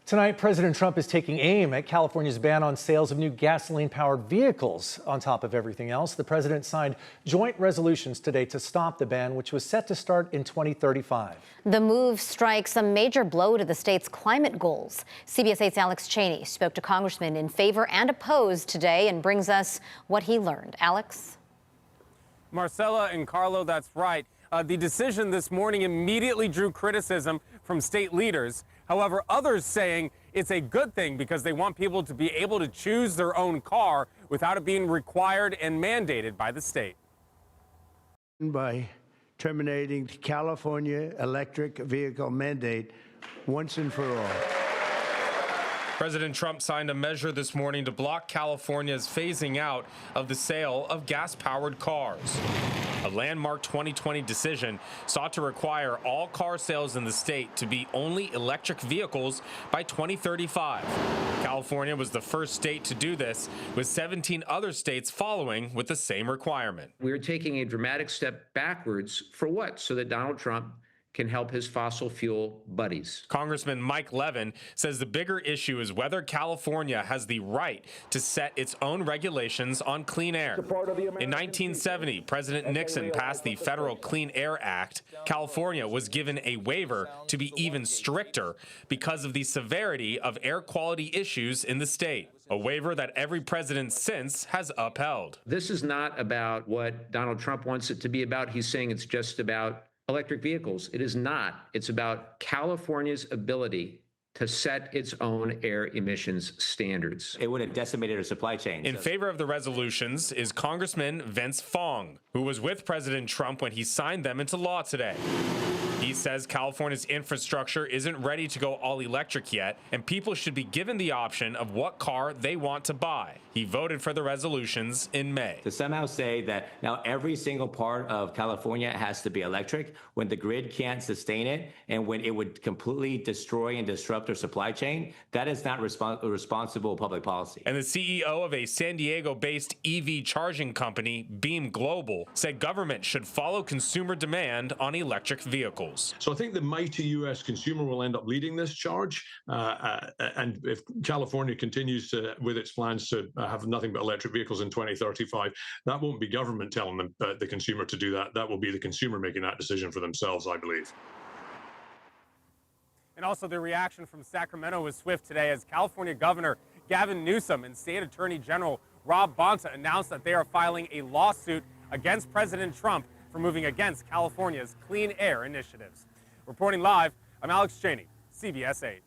Tonight, President Trump is taking aim at California's ban on sales of new gasoline-powered vehicles. On top of everything else, the president signed joint resolutions today to stop the ban, which was set to start in 2035. The move strikes a major blow to the state's climate goals. CBS 8's Alex Cheney spoke to congressmen in favor and opposed today and brings us what he learned. Alex? Marcella and Carlo, that's right. The decision this morning immediately drew criticism from state leaders. However, others saying it's a good thing because they want people to be able to choose their own car without it being required and mandated by the state. By terminating the California electric vehicle mandate once and for all. President Trump signed a measure this morning to block California's phasing out of the sale of gas-powered cars. A landmark 2020 decision sought to require all car sales in the state to be only electric vehicles by 2035. California was the first state to do this, with 17 other states following with the same requirement. We're taking a dramatic step backwards for what? So that Donald Trump can help his fossil fuel buddies. Congressman Mike Levin says the bigger issue is whether California has the right to set its own regulations on clean air. In 1970, President Nixon passed the Federal Clean Air Act. California was given a waiver to be even stricter because of the severity of air quality issues in the state, a waiver that every president since has upheld. This is not about what Donald Trump wants it to be about. He's saying it's just about electric vehicles. It is not. It's about California's ability to set its own air emissions standards. It would have decimated our supply chain. In favor of the resolutions is Congressman Vince Fong, who was with President Trump when he signed them into law today. He says California's infrastructure isn't ready to go all electric yet, and people should be given the option of what car they want to buy. He voted for the resolutions in May. To somehow say that now every single part of California has to be electric when the grid can't sustain it and when it would completely destroy and disrupt our supply chain, that is not responsible public policy. And the CEO of a San Diego-based EV charging company, Beam Global, said government should follow consumer demand on electric vehicles. So I think the mighty U.S. consumer will end up leading this charge. And if California continues with its plans to have nothing but electric vehicles in 2035, that won't be government telling them, the consumer to do that. That will be the consumer making that decision for themselves, I believe. And also the reaction from Sacramento was swift today as California Governor Gavin Newsom and State Attorney General Rob Bonta announced that they are filing a lawsuit against President Trump for moving against California's clean air initiatives. Reporting live, I'm Alex Cheney, CBS 8.